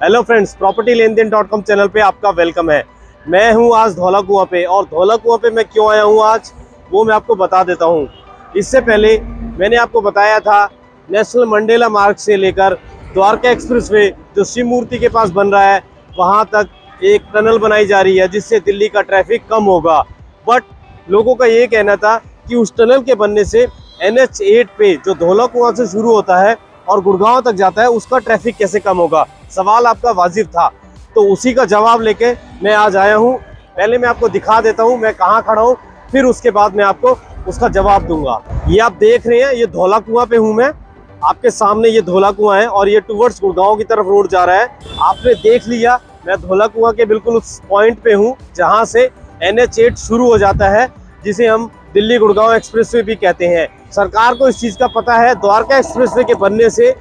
Hello friends, property लेन then .com channel पे आपका welcome है। मैं हूं आज धौला कुआं पे, और धौला कुआं पे मैं क्यों आया हूं आज वो मैं आपको बता देता हूं। इससे पहले मैंने आपको बताया था नेशनल मंडेला मार्ग से लेकर द्वारका एक्सप्रेसवे जो शिव मूर्ति के पास बन रहा है वहां तक एक टनल बनाई जा रही है जिससे दिल्ली का ट्रैफिक कम होगा। बट लोगों का ये कहना था कि उस टनल के बनने से NH8 पे जो धौला कुआं से शुरू होता है और गुड़गांव तक जाता है उसका ट्रैफिक कैसे कम होगा। सवाल आपका वाजिब था, तो उसी का जवाब लेके मैं आज आया हूँ। पहले मैं आपको दिखा देता हूँ मैं कहाँ खड़ा हूँ, फिर उसके बाद मैं आपको उसका जवाब दूंगा। ये आप देख रहे हैं, ये धौला कुआं पे हूँ मैं। आपके सामने ये धौला कुआं है और ये टुवर्ड्स गुड़गांव की तरफ रोड जा रहा है। आपने देख लिया, मैं धौला कुआं के बिल्कुल उस पॉइंट पे हूँ जहाँ से NH8 शुरू हो जाता है, जिसे हम दिल्ली गुड़गांव एक्सप्रेसवे भी कहते हैं। सरकार को इस चीज़ का पता है, द्वारका एक्सप्रेसवे के बनने से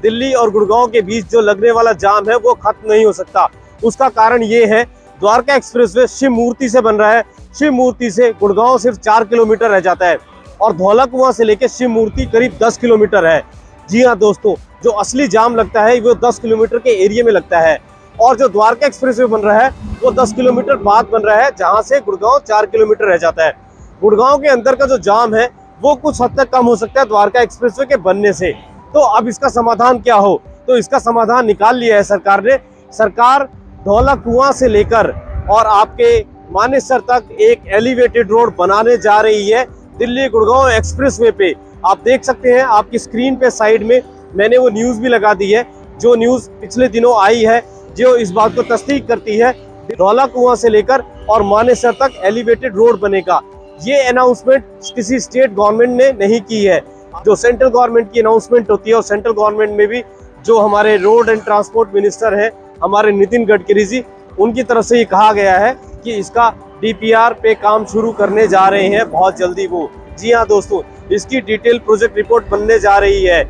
दिल्ली और गुड़गांव के बीच जो लगने वाला जाम है वो खत्म नहीं हो सकता। उसका कारण ये है, द्वारका एक्सप्रेसवे शिव मूर्ति से बन रहा है। शिव मूर्ति से गुड़गांव सिर्फ 4 किलोमीटर रह जाता है और धौला कुआं से लेकर शिव मूर्ति करीब 10 किलोमीटर है। जी हाँ दोस्तों, जो असली जाम लगता है वो 10 किलोमीटर के एरिया में लगता है, और जो द्वारका एक्सप्रेसवे बन रहा है वो 10 किलोमीटर बाद बन रहा है, जहाँ से गुड़गांव 4 किलोमीटर रह जाता है। गुड़गांव के अंदर का जो जाम है वो कुछ हद तक कम हो सकता है द्वारका एक्सप्रेसवे के बनने से। तो अब इसका समाधान क्या हो, तो इसका समाधान निकाल लिया है सरकार ने। सरकार धौला कुआं से लेकर और आपके मानेसर तक एक एलिवेटेड रोड बनाने जा रही है दिल्ली गुड़गांव एक्सप्रेसवे पे। आप देख सकते हैं आपकी स्क्रीन पे साइड में मैंने वो न्यूज़ भी लगा दी है, जो न्यूज़ पिछले दिनों आई है, जो इस बात को तस्दीक करती है धौला कुआं से लेकर और मानेसर तक एलिवेटेड रोड बनेगा। ये अनाउंसमेंट किसी स्टेट गवर्नमेंट ने नहीं की है। जो सेंट्रल गवर्नमेंट की अनाउंसमेंट होती है, और सेंट्रल गवर्नमेंट में भी जो हमारे रोड एंड ट्रांसपोर्ट मिनिस्टर हैं हमारे नितिन गडकरी जी, उनकी तरफ से ये कहा गया है कि इसका DPR पे काम शुरू करने जा रहे हैं बहुत जल्दी वो। जी हाँ दोस्तों, इसकी डिटेल प्रोजेक्ट रिपोर्ट बनने जा रही है।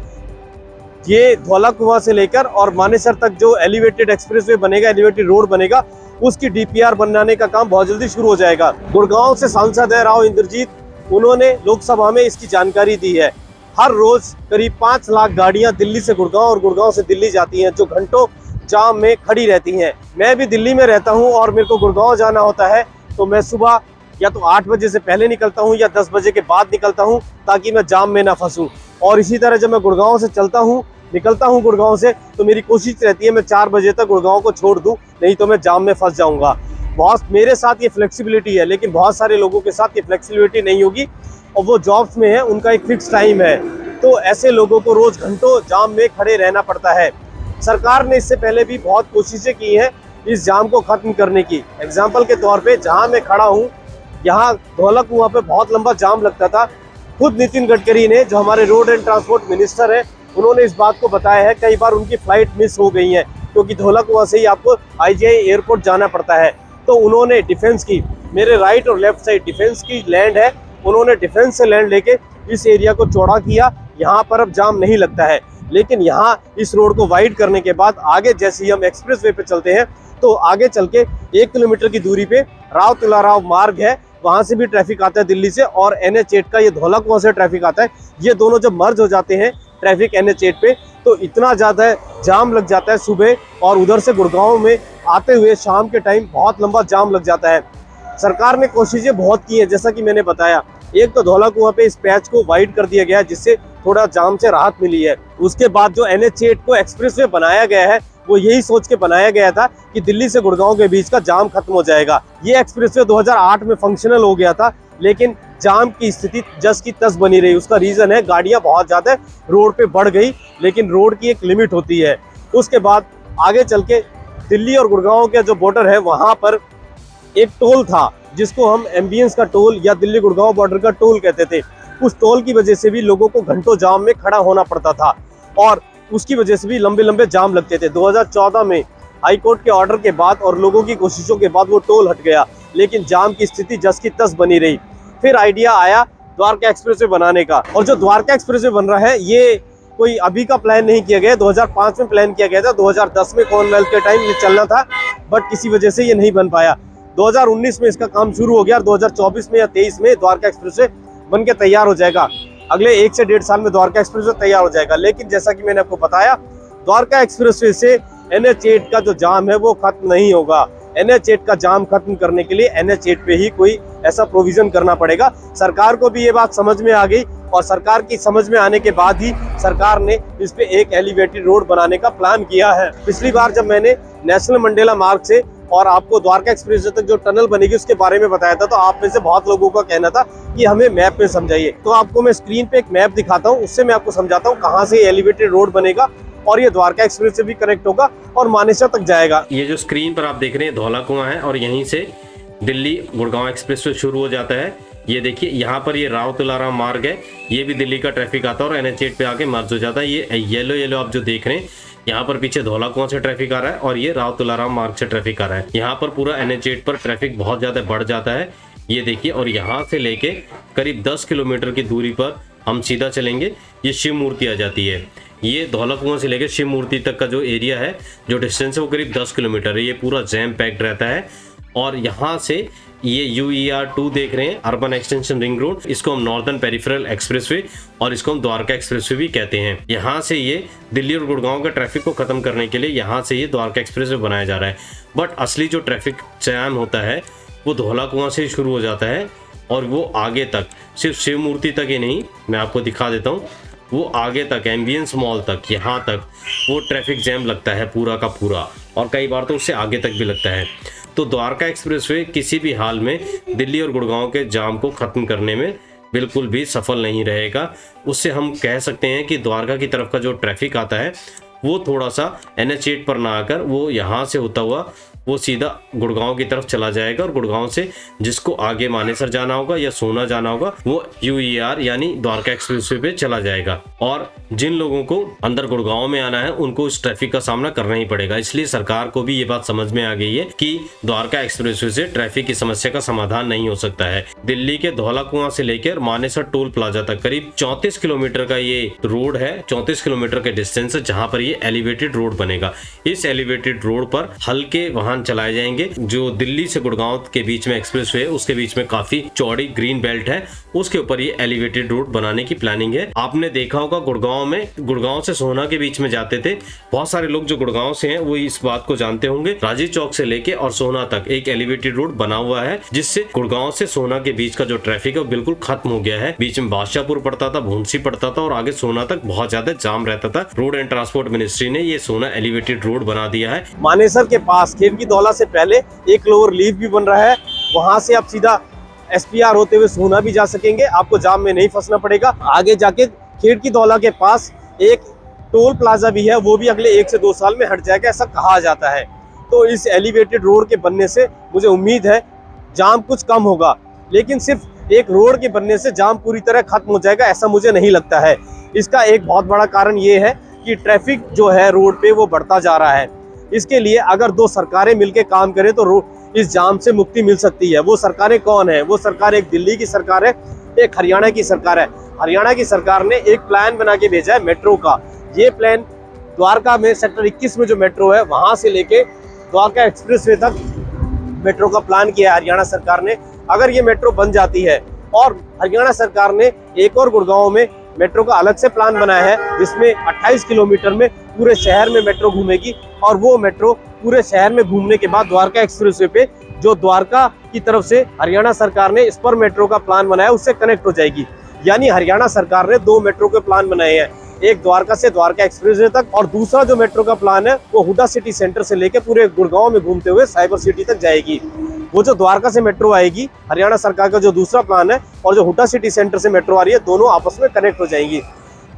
ये धौला कुआं से लेकर और मानेसर तक जो एलिवेटेड एक्सप्रेसवे बनेगा, एलिवेटेड रोड बनेगा, उसकी DPR बनाने का काम बहुत जल्दी शुरू हो जाएगा। गुड़गांव से सांसद है राव इंद्रजीत, उन्होंने लोकसभा में इसकी जानकारी दी है। हर रोज करीब 5 लाख गाड़ियां दिल्ली से गुड़गांव और गुड़गांव से दिल्ली जाती हैं, जो घंटों जाम में खड़ी रहती हैं। मैं भी दिल्ली में रहता हूं और मेरे को गुड़गांव जाना होता है, तो मैं सुबह या तो 8 बजे से पहले निकलता हूं या 10 बजे के बाद निकलता हूं, ताकि मैं जाम में ना फंसूं। और इसी तरह जब मैं गुड़गांव से निकलता हूं गुड़गांव से, तो मेरी कोशिश रहती है मैं 4 बजे तक गुड़गांव को छोड़ दूं, नहीं तो मैं जाम में फंस जाऊंगा। बहुत मेरे साथ ये फ्लेक्सिबिलिटी है, लेकिन बहुत सारे लोगों के साथ ये फ्लेक्सिबिलिटी नहीं होगी, और वो जॉब्स में है, उनका एक फिक्स टाइम है, तो ऐसे लोगों को रोज घंटों जाम में खड़े रहना पड़ता है। सरकार ने इससे पहले भी बहुत कोशिशें की हैं इस जाम को खत्म करने की। एग्जाम्पल के तौर पे जहां मैं खड़ा हूं, यहाँ धौला कुआं पे बहुत लंबा जाम लगता था। खुद नितिन गडकरी ने, जो हमारे रोड एंड ट्रांसपोर्ट मिनिस्टर है, उन्होंने इस बात को बताया है। कई बार उनकी फ्लाइट मिस हो गई है, क्योंकि धौला कुआं से ही आपको IGI एयरपोर्ट जाना पड़ता है। तो उन्होंने डिफेंस की, मेरे राइट और लेफ्ट साइड डिफेंस की लैंड है, उन्होंने डिफेंस से लैंड लेके इस एरिया को चौड़ा किया। यहाँ पर अब जाम नहीं लगता है। लेकिन यहाँ इस रोड को वाइड करने के बाद आगे जैसे ही हम एक्सप्रेसवे पे चलते हैं, तो आगे चल के 1 किलोमीटर की दूरी पे राव तुलाराव मार्ग है, वहाँ से भी ट्रैफिक आता है दिल्ली से, और NH8 का ये धौला कुआं से ट्रैफिक आता है। ये दोनों जब मर्ज हो जाते हैं ट्रैफिक NH8 पे, तो इतना ज़्यादा जाम लग जाता है सुबह, और उधर से गुड़गांव में आते हुए शाम के टाइम बहुत लंबा जाम लग जाता है। सरकार ने कोशिशें बहुत की हैं, जैसा कि मैंने बताया। एक तो धौला कुआं पे इस पैच को वाइड कर दिया गया है, जिससे थोड़ा जाम से राहत मिली है। उसके बाद जो NH8 को एक्सप्रेसवे बनाया गया है, वो यही सोच के बनाया गया था कि दिल्ली से गुड़गांव के बीच का जाम खत्म हो जाएगा। ये एक्सप्रेसवे 2008 में फंक्शनल हो गया था, लेकिन जाम की स्थिति जस की तस बनी रही। उसका रीजन है गाड़ियां बहुत ज्यादा रोड पे बढ़ गई, लेकिन रोड की एक लिमिट होती है। उसके बाद आगे चल के दिल्ली और गुड़गांव के जो बॉर्डर है, वहां पर एक टोल था जिसको हम एम्बियंस का टोल या दिल्ली गुड़गांव बॉर्डर का टोल कहते थे। उस टोल की वजह से भी लोगों को घंटों जाम में खड़ा होना पड़ता था, और उसकी वजह से भी लंबे लंबे जाम लगते थे। 2014 में हाईकोर्ट के ऑर्डर के बाद और लोगों की कोशिशों के बाद वो टोल हट गया, लेकिन जाम की स्थिति जस की तस बनी रही। फिर आइडिया आया द्वारका एक्सप्रेसवे बनाने का, और जो द्वारका एक्सप्रेसवे बन रहा है ये कोई अभी का प्लान नहीं किया गया। 2005 में प्लान किया गया था, 2010 में कॉमनवेल्थ के टाइम ये चलना था, बट किसी वजह से ये नहीं बन पाया। 2019 में इसका काम शुरू हो गया और 2024 में या 23 में द्वारका एक्सप्रेसवे बन के तैयार हो जाएगा। अगले 1 से 1.5 साल में द्वारका एक्सप्रेसवे तैयार हो जाएगा। लेकिन जैसा कि मैंने आपको बताया, द्वारका एक्सप्रेसवे से NH8 का जो जाम है वो खत्म नहीं होगा। NH8 का जाम खत्म करने के लिए NH8 पे ही कोई ऐसा प्रोविजन करना पड़ेगा। सरकार को भी ये बात समझ में आ गई और सरकार की समझ में आने के बाद ही सरकार ने इस पे एक एलिवेटेड रोड बनाने का प्लान किया है। पिछली बार जब मैंने नेशनल मंडेला मार्ग से और आपको द्वारका एक्सप्रेस तक जो टनल बनेगी उसके बारे में बताया था, तो आप में से बहुत लोगों का कहना था कि हमें मैप में समझाइए। तो आपको मैं स्क्रीन पे एक मैप दिखाता हूँ, उससे मैं आपको समझाता हूँ कहाँ से एलिवेटेड रोड बनेगा और ये द्वारका एक्सप्रेस से भी कनेक्ट होगा और मानेसर तक जाएगा। ये जो स्क्रीन पर आप देख रहे हैं धौला कुआं है और यहीं से दिल्ली गुड़गांव एक्सप्रेस वे शुरू हो जाता है। ये देखिए यहाँ पर ये राव तुलाराम मार्ग है, ये भी दिल्ली का ट्रैफिक आता है और NH8 पे आके मर्ज हो जाता है। ये येलो येलो आप जो देख रहे हैं, यहाँ पर पीछे धौला कुआं से ट्रैफिक आ रहा है और ये राव तुलाराम मार्ग से ट्रैफिक आ रहा है। यहाँ पर पूरा NH8 पर ट्रैफिक बहुत ज्यादा बढ़ जाता है, ये देखिए। और यहाँ से लेके करीब 10 किलोमीटर की दूरी पर हम सीधा चलेंगे, ये शिव मूर्ति आ जाती है। ये धौला कुआं से लेकर शिव मूर्ति तक का जो एरिया है, जो डिस्टेंस है वो करीब 10 किलोमीटर है। ये पूरा जैम पैक्ड रहता है। और यहाँ से ये UER2 देख रहे हैं, अर्बन एक्सटेंशन रिंग रोड, इसको हम नॉर्दर्न पेरिफेरल एक्सप्रेसवे और इसको हम द्वारका एक्सप्रेसवे भी कहते हैं। यहाँ से ये दिल्ली और गुड़गांव के ट्रैफिक को खत्म करने के लिए यहाँ से ये द्वारका एक्सप्रेसवे बनाया जा रहा है। बट असली जो ट्रैफिक जैम होता है वो धौला कुआं से शुरू हो जाता है और वो आगे तक, सिर्फ शिव मूर्ति तक ही नहीं, मैं आपको दिखा देता हूँ, वो आगे तक एम्बियंस मॉल तक, यहाँ तक वो ट्रैफिक जैम लगता है पूरा का पूरा, और कई बार तो उससे आगे तक भी लगता है। तो द्वारका एक्सप्रेसवे किसी भी हाल में दिल्ली और गुड़गांव के जाम को ख़त्म करने में बिल्कुल भी सफल नहीं रहेगा। उससे हम कह सकते हैं कि द्वारका की तरफ का जो ट्रैफिक आता है वो थोड़ा सा NH8 पर ना आकर वो यहाँ से होता हुआ वो सीधा गुड़गांव की तरफ चला जाएगा और गुड़गांव से जिसको आगे मानेसर जाना होगा या सोना जाना होगा वो UER यानी द्वारका एक्सप्रेसवे पे चला जाएगा। और जिन लोगों को अंदर गुड़गांव में आना है उनको इस ट्रैफिक का सामना करना ही पड़ेगा। इसलिए सरकार को भी ये बात समझ में आ गई है कि द्वारका एक्सप्रेसवे से ट्रैफिक की समस्या का समाधान नहीं हो सकता है। दिल्ली के धौला कुआं से लेकर मानेसर टोल प्लाजा तक करीब 34 किलोमीटर का ये रोड है, 34 किलोमीटर के डिस्टेंस है जहाँ पर ये एलिवेटेड रोड बनेगा। इस एलिवेटेड रोड पर हल्के वाहन चलाए जाएंगे। जो दिल्ली से गुड़गांव के बीच में एक्सप्रेसवे है उसके बीच में काफी चौड़ी ग्रीन बेल्ट है, उसके ऊपर ये एलिवेटेड रोड बनाने की प्लानिंग है। आपने देखा होगा गुड़गांव से सोना के बीच में जाते थे, बहुत सारे लोग जो गुड़गांव से हैं वो इस बात को जानते होंगे। राजीव चौक से लेके और सोना तक एक एलिवेटेड रोड बना हुआ है जिससे गुड़गांव से सोना के बीच का जो ट्रैफिक है वो बिल्कुल खत्म हो गया है। बीच में बादशाहपुर पड़ता था, भूंसी पड़ता था और आगे सोना तक बहुत ज्यादा जाम रहता था। रोड एंड ट्रांसपोर्ट मिनिस्ट्री ने ये सोना एलिवेटेड रोड बना दिया है। मानेसर के पास खेड़की दौला से पहले एक लोअर लीफ भी बन रहा है, वहां से आप सीधा SPR होते हुए सोना भी जा सकेंगे, आपको जाम में नहीं फंसना पड़ेगा। आगे जाके खेड़की दौला के पास एक टोल प्लाजा भी है, वो भी अगले 1 से 2 साल में हट जाएगा, ऐसा कहा जाता है। तो इस एलिवेटेड रोड के बनने से मुझे उम्मीद है जाम कुछ कम होगा, लेकिन सिर्फ एक रोड के बनने से जाम पूरी तरह खत्म हो जाएगा ऐसा मुझे नहीं लगता है। इसका एक बहुत बड़ा कारण ये है कि ट्रैफिक जो है रोड पे वो बढ़ता जा रहा है। इसके लिए अगर 2 सरकारें मिलकर काम करें तो इस जाम से मुक्ति मिल सकती है। वो सरकारें कौन है? वो सरकार एक दिल्ली की सरकार है, एक हरियाणा की सरकार है। हरियाणा की सरकार ने एक प्लान बना के भेजा है मेट्रो का। ये प्लान द्वारका में सेक्टर 21 में जो मेट्रो है वहां से लेके द्वारका एक्सप्रेसवे तक मेट्रो का प्लान किया है हरियाणा सरकार ने। अगर ये मेट्रो बन जाती है और हरियाणा सरकार ने एक और गुड़गांव में मेट्रो का अलग से प्लान बनाया है जिसमें 28 किलोमीटर में पूरे शहर में मेट्रो घूमेगी, और वो मेट्रो पूरे शहर में घूमने के बाद द्वारका एक्सप्रेसवे पे जो द्वारका की तरफ से हरियाणा सरकार ने स्पर मेट्रो का प्लान बनाया उससे कनेक्ट हो जाएगी। यानी हरियाणा सरकार ने 2 मेट्रो के प्लान बनाए हैं, एक द्वारका से द्वारका एक्सप्रेसवे तक और दूसरा जो मेट्रो का प्लान है वो हुडा सिटी सेंटर से लेकर पूरे गुड़गांव में घूमते हुए साइबर सिटी तक जाएगी। वो जो द्वारका से मेट्रो आएगी, हरियाणा सरकार का जो दूसरा प्लान है, और जो हुडा सिटी सेंटर से मेट्रो आ रही है, दोनों आपस में कनेक्ट हो जाएंगी।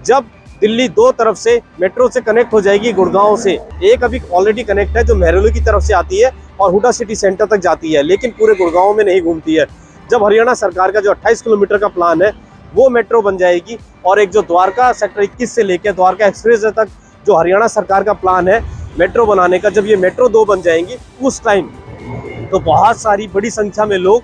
जब दिल्ली 2 तरफ से मेट्रो से कनेक्ट हो जाएगी गुड़गांव से, एक अभी ऑलरेडी कनेक्ट है जो मेहरौली की तरफ से आती है और हुडा सिटी सेंटर तक जाती है, लेकिन पूरे गुड़गांव में नहीं घूमती है। जब हरियाणा सरकार का जो 28 किलोमीटर का प्लान है वो मेट्रो बन जाएगी, और एक जो द्वारका सेक्टर 21 से लेकर द्वारका एक्सप्रेस तक जो हरियाणा सरकार का प्लान है मेट्रो बनाने का, जब ये मेट्रो 2 बन जाएंगी उस टाइम तो बहुत सारी बड़ी संख्या में लोग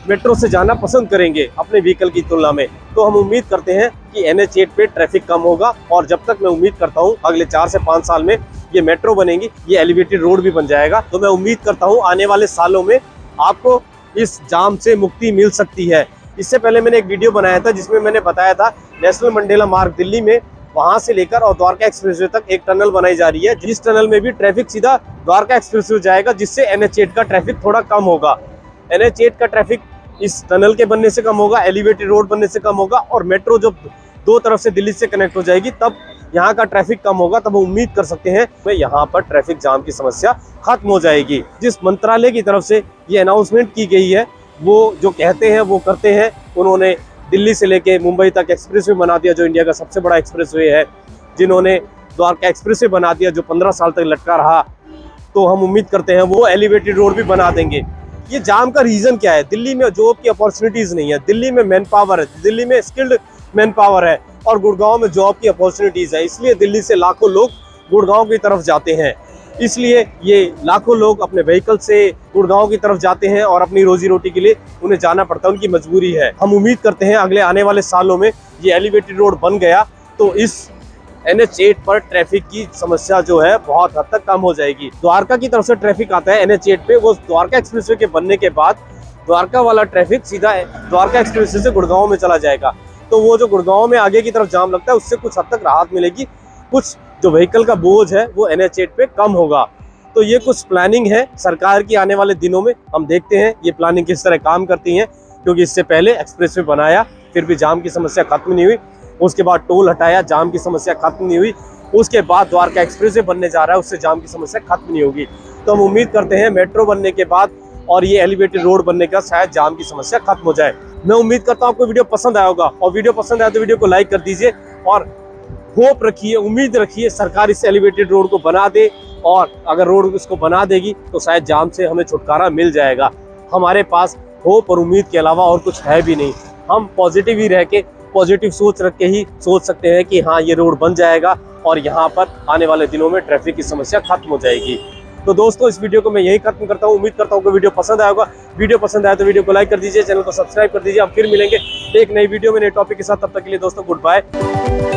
मेट्रो से जाना पसंद करेंगे अपने व्हीकल की तुलना में। तो हम उम्मीद करते हैं कि NH8 पे ट्रैफिक कम होगा, और जब तक मैं उम्मीद करता हूँ अगले 4 से 5 साल में ये मेट्रो बनेगी, ये एलिवेटेड रोड भी बन जाएगा। तो मैं उम्मीद करता हूँ आने वाले सालों में आपको इस जाम से मुक्ति मिल सकती है। इससे पहले मैंने एक वीडियो बनाया था जिसमें मैंने बताया था नेशनल मंडेला मार्ग दिल्ली में वहां से लेकर और द्वारका एक्सप्रेसवे तक एक टनल बनाई जा रही है, जिस टनल में भी ट्रैफिक सीधा द्वारका एक्सप्रेसवे जाएगा, जिससे NH8 का ट्रैफिक थोड़ा कम होगा। NH8 का ट्रैफिक इस टनल के बनने से कम होगा, एलिवेटेड रोड बनने से कम होगा, और मेट्रो जब दो तरफ से दिल्ली से कनेक्ट हो जाएगी तब यहाँ का ट्रैफिक कम होगा। तब उम्मीद कर सकते हैं कि यहाँ पर ट्रैफिक जाम की समस्या खत्म हो जाएगी। जिस मंत्रालय की तरफ से ये अनाउंसमेंट की गई है, वो जो कहते हैं वो करते हैं। उन्होंने दिल्ली से लेके मुंबई तक एक्सप्रेसवे बना दिया, जो इंडिया का सबसे बड़ा एक्सप्रेसवे है। जिन्होंने द्वारका एक्सप्रेसवे बना दिया, जो 15 साल तक लटका रहा। तो हम उम्मीद करते हैं वो एलिवेटेड रोड भी बना देंगे। ये जाम का रीजन क्या है? दिल्ली में जॉब की अपॉर्चुनिटीज नहीं है, दिल्ली में मैन पावर है, दिल्ली में स्किल्ड मैन पावर है, और गुड़गांव में जॉब की अपॉर्चुनिटीज है। इसलिए दिल्ली से लाखों लोग गुड़गांव की तरफ जाते हैं। इसलिए ये लाखों लोग अपने व्हीकल से गुड़गांव की तरफ जाते हैं और अपनी रोजी रोटी के लिए उन्हें जाना पड़ता है, उनकी मजबूरी है। हम उम्मीद करते हैं अगले आने वाले सालों में ये एलिवेटेड रोड बन गया तो इस NH8 पर ट्रैफिक की समस्या जो है बहुत हद तक कम हो जाएगी। द्वारका की तरफ से ट्रैफिक आता है NH8 पे, वो द्वारका एक्सप्रेसवे के बनने के बाद द्वारका वाला ट्रैफिक सीधा द्वारका एक्सप्रेसवे से गुड़गांव में चला जाएगा। तो वो जो गुड़गांव में आगे की तरफ जाम लगता है, उससे कुछ हद तक राहत मिलेगी। कुछ जो व्हीकल का बोझ है वो NH8 पे कम होगा। तो ये कुछ प्लानिंग है सरकार की आने वाले दिनों में। हम देखते हैं ये प्लानिंग किस तरह काम करती है, क्योंकि इससे पहले एक्सप्रेसवे बनाया, फिर भी जाम की समस्या खत्म नहीं हुई। उसके बाद टोल हटाया, जाम की समस्या खत्म नहीं हुई। उसके बाद द्वारका एक्सप्रेसवे बनने जा रहा है, उससे जाम की समस्या खत्म नहीं होगी। तो हम उम्मीद करते हैं मेट्रो बनने के बाद और ये एलिवेटेड रोड बनने का शायद जाम की समस्या खत्म हो जाए। मैं उम्मीद करता हूँ आपको वीडियो पसंद आया होगा, और वीडियो पसंद आया तो वीडियो को लाइक कर दीजिए, और होप रखिए, उम्मीद रखिए सरकार इस एलिवेटेड रोड को बना दे, और अगर रोड इसको बना देगी तो शायद जाम से हमें छुटकारा मिल जाएगा। हमारे पास होप और उम्मीद के अलावा और कुछ है भी नहीं। हम पॉजिटिव ही रह के, पॉजिटिव सोच रख के ही सोच सकते हैं कि हाँ ये रोड बन जाएगा और यहाँ पर आने वाले दिनों में ट्रैफिक की समस्या खत्म हो जाएगी। तो दोस्तों इस वीडियो को मैं यही खत्म करता हूँ। उम्मीद करता हूँ कि वीडियो पसंद आया होगा। वीडियो पसंद आया तो वीडियो को लाइक कर दीजिए, चैनल को सब्सक्राइब कर दीजिए। हम फिर मिलेंगे एक नई वीडियो में नए टॉपिक के साथ। तब तक के लिए दोस्तों गुड बाय।